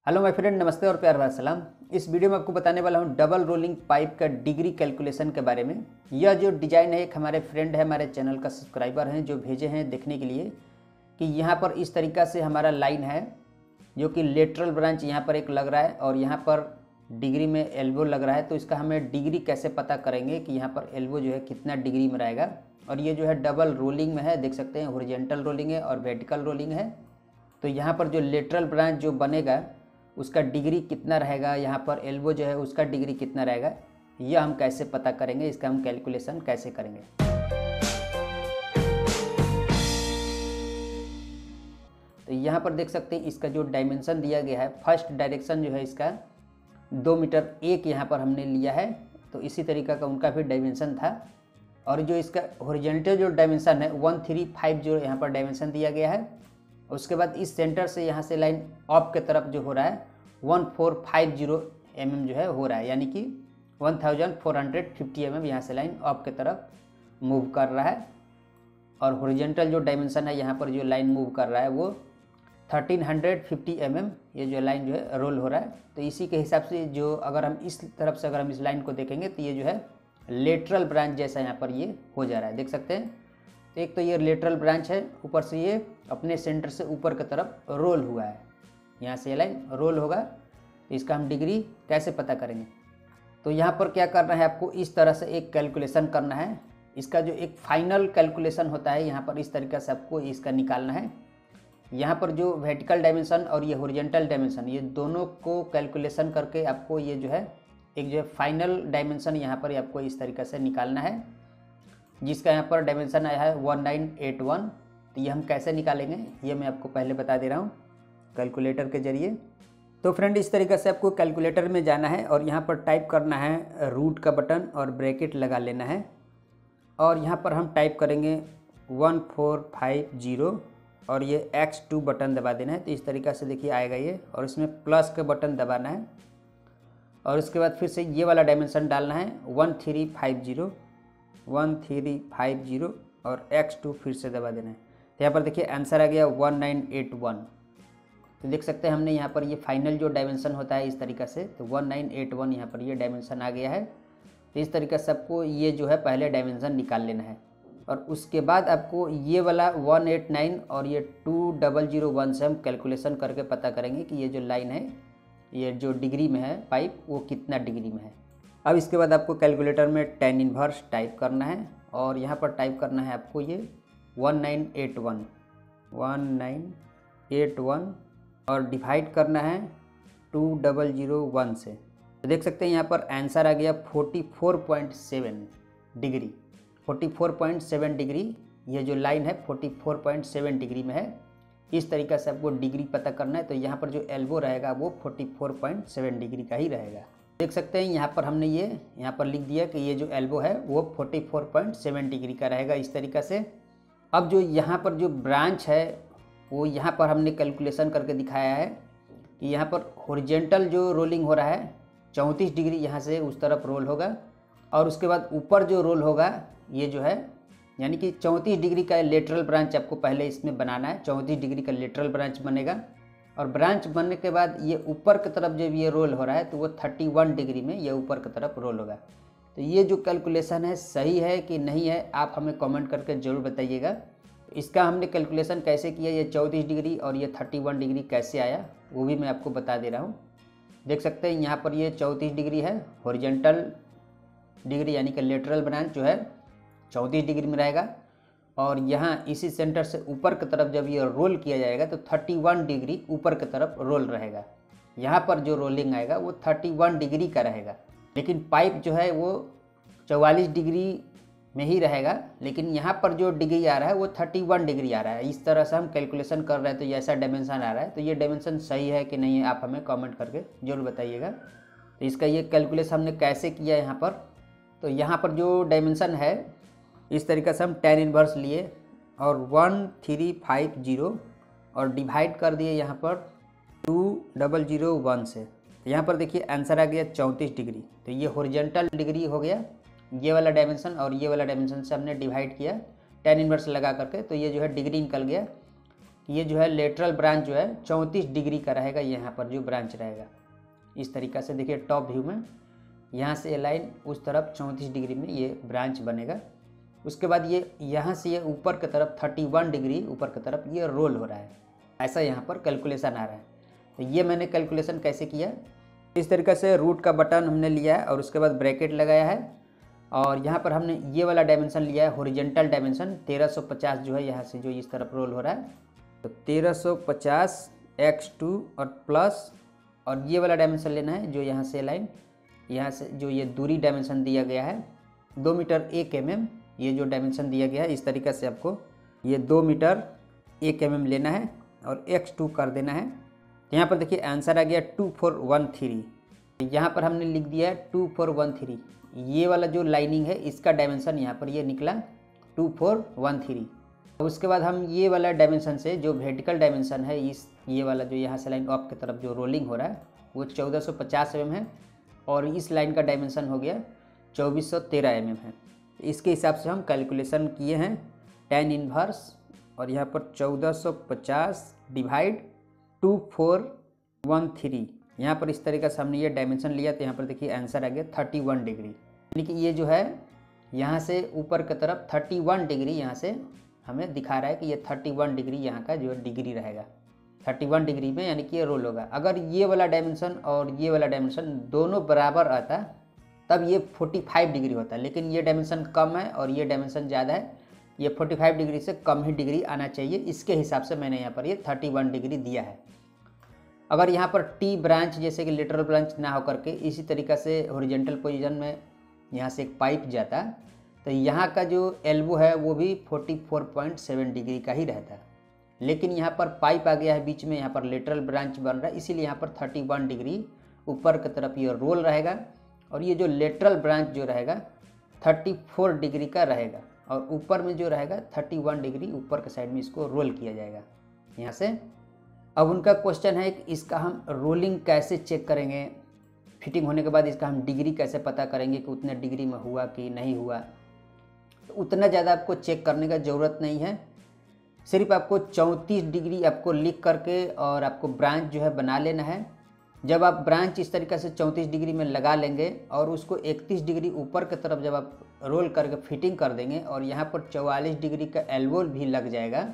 Hello my friend, नमस्ते और प्यार भरा सलाम। इस वीडियो में आपको बताने वाला हूं डबल रोलिंग पाइप का डिग्री कैलकुलेशन के बारे में। यह जो डिज़ाइन है एक हमारे फ्रेंड है, हमारे चैनल का सब्सक्राइबर हैं, जो भेजे हैं देखने के लिए कि यहाँ पर इस तरीक़ा से हमारा लाइन है जो कि लेटरल ब्रांच यहाँ पर एक लग रहा है और यहाँ पर डिग्री में एल्बो लग रहा है। तो इसका हमें डिग्री कैसे पता करेंगे कि यहाँ पर एल्बो जो है कितना डिग्री में रहेगा। और ये जो है डबल रोलिंग में है, देख सकते हैं हॉरिजॉन्टल रोलिंग है और वर्टिकल रोलिंग है। तो यहाँ पर जो लेटरल ब्रांच जो बनेगा उसका डिग्री कितना रहेगा, यहाँ पर एल्बो जो है उसका डिग्री कितना रहेगा, यह हम कैसे पता करेंगे, इसका हम कैलकुलेशन कैसे करेंगे। तो यहाँ पर देख सकते हैं इसका जो डायमेंशन दिया गया है, फर्स्ट डायरेक्शन जो है इसका 2 मीटर 1 यहाँ पर हमने लिया है। तो इसी तरीका का उनका भी डायमेंशन था। और जो इसका हॉरिजॉन्टल जो डायमेंशन है 1350 यहाँ पर डायमेंशन दिया गया है। उसके बाद इस सेंटर से यहाँ से लाइन ऑफ के तरफ जो हो रहा है 1450 mm जो है हो रहा है, यानी कि 1450 mm यहाँ से लाइन ऑफ के तरफ मूव कर रहा है। और हॉरिजॉन्टल जो डायमेंशन है यहाँ पर जो लाइन मूव कर रहा है वो 1350 mm ये जो लाइन जो है रोल हो रहा है। तो इसी के हिसाब से जो अगर हम इस तरफ से अगर हम इस लाइन को देखेंगे तो ये जो है लेटरल ब्रांच जैसा यहाँ पर ये हो जा रहा है, देख सकते हैं। तो एक तो ये लेटरल ब्रांच है, ऊपर से ये अपने सेंटर से ऊपर की तरफ रोल हुआ है, यहाँ से ये लाइन रोल होगा। तो इसका हम डिग्री कैसे पता करेंगे, तो यहाँ पर क्या करना है, आपको इस तरह से एक कैलकुलेशन करना है। इसका जो एक फाइनल कैलकुलेशन होता है यहाँ पर इस तरीके से आपको इसका निकालना है। यहाँ पर जो वर्टिकल डायमेंशन और ये हॉरिजॉन्टल डायमेंशन, ये दोनों को कैलकुलेशन करके आपको ये जो है एक जो है फाइनल डायमेंशन यहाँ पर आपको इस तरीके से निकालना है, जिसका यहाँ पर डायमेंशन आया है 1981। तो ये हम कैसे निकालेंगे ये मैं आपको पहले बता दे रहा हूँ कैलकुलेटर के जरिए। तो फ्रेंड इस तरीके से आपको कैलकुलेटर में जाना है और यहाँ पर टाइप करना है रूट का बटन और ब्रैकेट लगा लेना है। और यहाँ पर हम टाइप करेंगे 1450 और ये X2 बटन दबा देना है। तो इस तरीक़े से देखिए आएगा ये, और इसमें प्लस का बटन दबाना है। और उसके बाद फिर से ये वाला डायमेंशन डालना है 1350 और X2 फिर से दबा देना है। तो यहाँ पर देखिए आंसर आ गया 1981। तो देख सकते हैं हमने यहाँ पर ये फाइनल जो डायमेंशन होता है इस तरीक़े से, तो 1981 यहाँ पर ये डायमेंशन आ गया है। तो इस तरीक़े से आपको ये जो है पहले डायमेंशन निकाल लेना है। और उसके बाद आपको ये वाला 189 और ये 2001 से हम कैलकुलेशन करके पता करेंगे कि ये जो लाइन है ये जो डिग्री में है पाइप वो कितना डिग्री में है। अब इसके बाद आपको कैलकुलेटर में tan इनवर्स टाइप करना है और यहाँ पर टाइप करना है आपको ये 1981 और डिवाइड करना है 2001 से। तो देख सकते हैं यहाँ पर आंसर आ गया 44.7 डिग्री। 44.7 डिग्री ये जो लाइन है 44.7 डिग्री में है। इस तरीक़े से आपको डिग्री पता करना है। तो यहाँ पर जो एल्बो रहेगा वो 44.7 डिग्री का ही रहेगा। देख सकते हैं यहाँ पर हमने ये यहाँ पर लिख दिया कि ये जो एल्बो है वो 44.7 डिग्री का रहेगा इस तरीक़े से। अब जो यहाँ पर जो ब्रांच है वो यहाँ पर हमने कैलकुलेशन करके दिखाया है कि यहाँ पर हॉरिजॉन्टल जो रोलिंग हो रहा है 34 डिग्री यहाँ से उस तरफ रोल होगा। और उसके बाद ऊपर जो रोल होगा ये जो है यानी कि 34 डिग्री का लेटरल ब्रांच आपको पहले इसमें बनाना है। 34 डिग्री का लेटरल ब्रांच बनेगा और ब्रांच बनने के बाद ये ऊपर की तरफ जब ये रोल हो रहा है तो वो 31 डिग्री में ये ऊपर की तरफ रोल होगा। तो ये जो कैलकुलेशन है सही है कि नहीं है आप हमें कमेंट करके ज़रूर बताइएगा। इसका हमने कैलकुलेशन कैसे किया, ये 34 डिग्री और ये 31 डिग्री कैसे आया वो भी मैं आपको बता दे रहा हूँ। देख सकते हैं यहाँ पर ये 34 डिग्री है, हॉरिजॉन्टल डिग्री यानी कि लेटरल ब्रांच जो है 34 डिग्री में रहेगा। और यहाँ इसी सेंटर से ऊपर की तरफ जब ये रोल किया जाएगा तो 31 डिग्री ऊपर की तरफ रोल रहेगा। यहाँ पर जो रोलिंग आएगा वो 31 डिग्री का रहेगा, लेकिन पाइप जो है वो 44 डिग्री में ही रहेगा। लेकिन यहाँ पर जो डिग्री आ रहा है वो 31 डिग्री आ रहा है। इस तरह से हम कैलकुलेशन कर रहे हैं तो ये ऐसा डायमेंशन आ रहा है। तो ये डायमेंशन सही है कि नहीं है आप हमें कमेंट करके ज़रूर बताइएगा। तो इसका ये कैलकुलेशन हमने कैसे किया यहाँ पर, तो यहाँ पर जो डायमेंशन है इस तरीक़े से हम tan इनवर्स लिए और 1350 और डिवाइड कर दिए यहाँ पर 2001 से। तो यहाँ पर देखिए आंसर आ गया 34 डिग्री। तो ये हॉरिजॉन्टल डिग्री हो गया ये वाला डायमेंशन, और ये वाला डायमेंशन से हमने डिवाइड किया tan इनवर्स लगा करके, तो ये जो है डिग्री निकल गया। कि ये जो है लेटरल ब्रांच जो है 34 डिग्री का रहेगा, यहाँ पर जो ब्रांच रहेगा इस तरीक़ा से देखिए टॉप व्यू में, यहाँ से ये लाइन उस तरफ 34 डिग्री में ये ब्रांच बनेगा। उसके बाद ये यहाँ से ये ऊपर की तरफ 31 डिग्री ऊपर की तरफ ये रोल हो रहा है, ऐसा यहाँ पर कैलकुलेशन आ रहा है। तो ये मैंने कैलकुलेशन कैसे किया, इस तरीक़े से रूट का बटन हमने लिया है और उसके बाद ब्रैकेट लगाया है और यहाँ पर हमने ये वाला डायमेंशन लिया है हॉरिजॉन्टल डायमेंशन 1350 जो है यहाँ से जो इस तरफ रोल हो रहा है, तो 1350 x2 और प्लस और ये वाला डायमेंशन लेना है जो यहाँ से लाइन यहाँ से जो ये दूरी डायमेंशन दिया गया है 2 मीटर 1 mm, ये जो डायमेंशन दिया गया है इस तरीक़े से आपको ये 2 मीटर 1 mm लेना है और x2 कर देना है। तो यहाँ पर देखिए आंसर आ गया 2413। यहाँ पर हमने लिख दिया है 2413, ये वाला जो लाइनिंग है इसका डायमेंशन यहाँ पर ये निकला 2413। उसके बाद हम ये वाला डायमेंशन से जो वर्टिकल डायमेंशन है इस ये वाला जो यहाँ से लाइन अप की तरफ जो रोलिंग हो रहा है वो 1450 mm है और इस लाइन का डायमेंशन हो गया 2413 mm है। इसके हिसाब से हम कैलकुलेशन किए हैं tan इनवर्स और यहाँ पर 1450 डिवाइड 2413, यहाँ पर इस तरीके से हमने ये डायमेंशन लिया तो यहाँ पर देखिए आंसर आ गया 31 डिग्री, यानी कि ये जो है यहाँ से ऊपर की तरफ 31 डिग्री यहाँ से हमें दिखा रहा है कि ये 31 डिग्री यहाँ का जो डिग्री रहेगा 31 डिग्री में, यानी कि ये रोल होगा। अगर ये वाला डायमेंशन और ये वाला डायमेंशन दोनों बराबर आता तब ये 45 डिग्री होता है, लेकिन ये डायमेंशन कम है और ये डायमेंशन ज़्यादा है, ये 45 डिग्री से कम ही डिग्री आना चाहिए, इसके हिसाब से मैंने यहाँ पर ये 31 डिग्री दिया है। अगर यहाँ पर टी ब्रांच जैसे कि लेटरल ब्रांच ना होकर के इसी तरीक़ा से हॉरिजॉन्टल पोजीशन में यहाँ से एक पाइप जाता तो यहाँ का जो एल्बो है वो भी 44.7 डिग्री का ही रहता, लेकिन यहाँ पर पाइप आ गया है बीच में, यहाँ पर लेटरल ब्रांच बन रहा है, इसीलिए यहाँ पर 31 डिग्री ऊपर की तरफ ये रोल रहेगा और ये जो लेटरल ब्रांच जो रहेगा 34 डिग्री का रहेगा और ऊपर में जो रहेगा 31 डिग्री ऊपर के साइड में इसको रोल किया जाएगा यहाँ से। अब उनका क्वेश्चन है कि इसका हम रोलिंग कैसे चेक करेंगे, फिटिंग होने के बाद इसका हम डिग्री कैसे पता करेंगे कि उतने डिग्री में हुआ कि नहीं हुआ। तो उतना ज़्यादा आपको चेक करने का ज़रूरत नहीं है, सिर्फ आपको 34 डिग्री आपको लिख करके और आपको ब्रांच जो है बना लेना है। जब आप ब्रांच इस तरीक़े से 34 डिग्री में लगा लेंगे और उसको 31 डिग्री ऊपर की तरफ जब आप रोल करके फिटिंग कर देंगे और यहाँ पर 44 डिग्री का एल्बो भी लग जाएगा,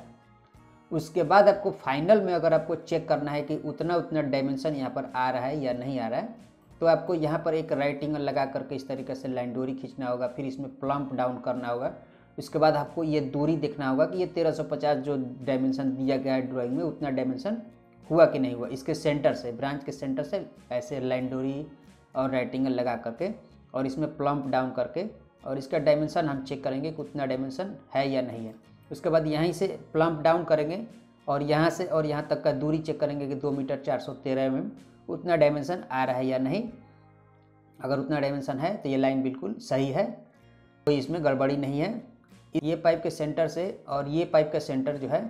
उसके बाद आपको फाइनल में अगर आपको चेक करना है कि उतना डायमेंशन यहाँ पर आ रहा है या नहीं आ रहा है, तो आपको यहाँ पर एक राइट एंगल लगा करके इस तरीके से लाइन डोरी खींचना होगा, फिर इसमें प्लम्प डाउन करना होगा। उसके बाद आपको ये दूरी देखना होगा कि ये 1350 जो डायमेंशन दिया गया है ड्राइंग में उतना डायमेंशन हुआ कि नहीं हुआ। इसके सेंटर से ब्रांच के सेंटर से ऐसे लाइन डोरी और राइट एंगल लगा करके और इसमें प्लम्प डाउन करके और इसका डायमेंशन हम चेक करेंगे कि उतना डायमेंशन है या नहीं है। उसके बाद यहीं से प्लम्प डाउन करेंगे और यहाँ से और यहाँ तक का दूरी चेक करेंगे कि 2 मीटर 413 mm उतना डायमेंशन आ रहा है या नहीं। अगर उतना डायमेंशन है तो ये लाइन बिल्कुल सही है, कोई इसमें गड़बड़ी नहीं है। ये पाइप के सेंटर से और ये पाइप का सेंटर जो है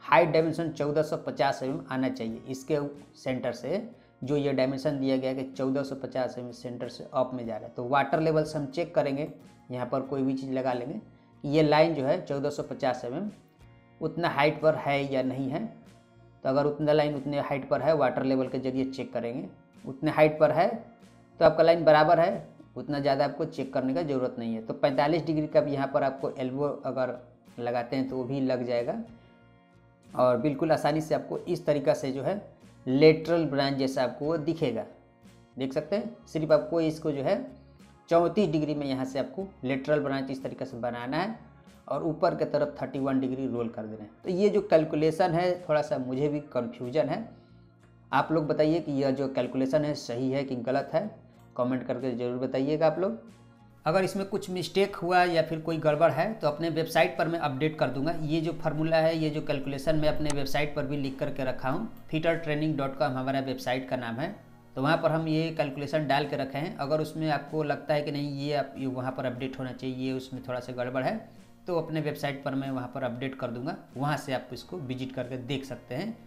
हाइट डायमेंशन 1450 mm आना चाहिए। इसके सेंटर से जो ये डायमेंशन दिया गया है कि 1450 mm सेंटर से अप में जा रहा है, तो वाटर लेवल से हम चेक करेंगे, यहाँ पर कोई भी चीज़ लगा लेंगे कि ये लाइन जो है 1450 mm उतना हाइट पर है या नहीं है। तो अगर उतना लाइन उतने हाइट पर है, वाटर लेवल के जरिए चेक करेंगे, उतने हाइट पर है तो आपका लाइन बराबर है, उतना ज़्यादा आपको चेक करने का ज़रूरत नहीं है। तो 45 डिग्री का भी यहाँ पर आपको एल्बो अगर लगाते हैं तो वो भी लग जाएगा और बिल्कुल आसानी से आपको इस तरीक़ा से जो है लेटरल ब्रांच जैसा आपको वो दिखेगा, देख सकते हैं। सिर्फ आपको इसको जो है 34 डिग्री में यहाँ से आपको लेटरल ब्रांच इस तरीके से बनाना है और ऊपर की तरफ 31 डिग्री रोल कर देना है। तो ये जो कैलकुलेशन है थोड़ा सा मुझे भी कन्फ्यूजन है, आप लोग बताइए कि यह जो कैलकुलेशन है सही है कि गलत है, कमेंट करके ज़रूर बताइएगा आप लोग। अगर इसमें कुछ मिस्टेक हुआ या फिर कोई गड़बड़ है तो अपने वेबसाइट पर मैं अपडेट कर दूंगा। ये जो फार्मूला है, ये जो कैलकुलेशन मैं अपने वेबसाइट पर भी लिख करके रखा हूँ, fitterdtraining.com हमारा वेबसाइट का नाम है। तो वहाँ पर हम ये कैलकुलेशन डाल के रखे हैं। अगर उसमें आपको लगता है कि नहीं ये आप वहाँ पर अपडेट होना चाहिए, ये उसमें थोड़ा सा गड़बड़ है, तो अपने वेबसाइट पर मैं वहाँ पर अपडेट कर दूँगा, वहाँ से आप इसको विजिट करके देख सकते हैं।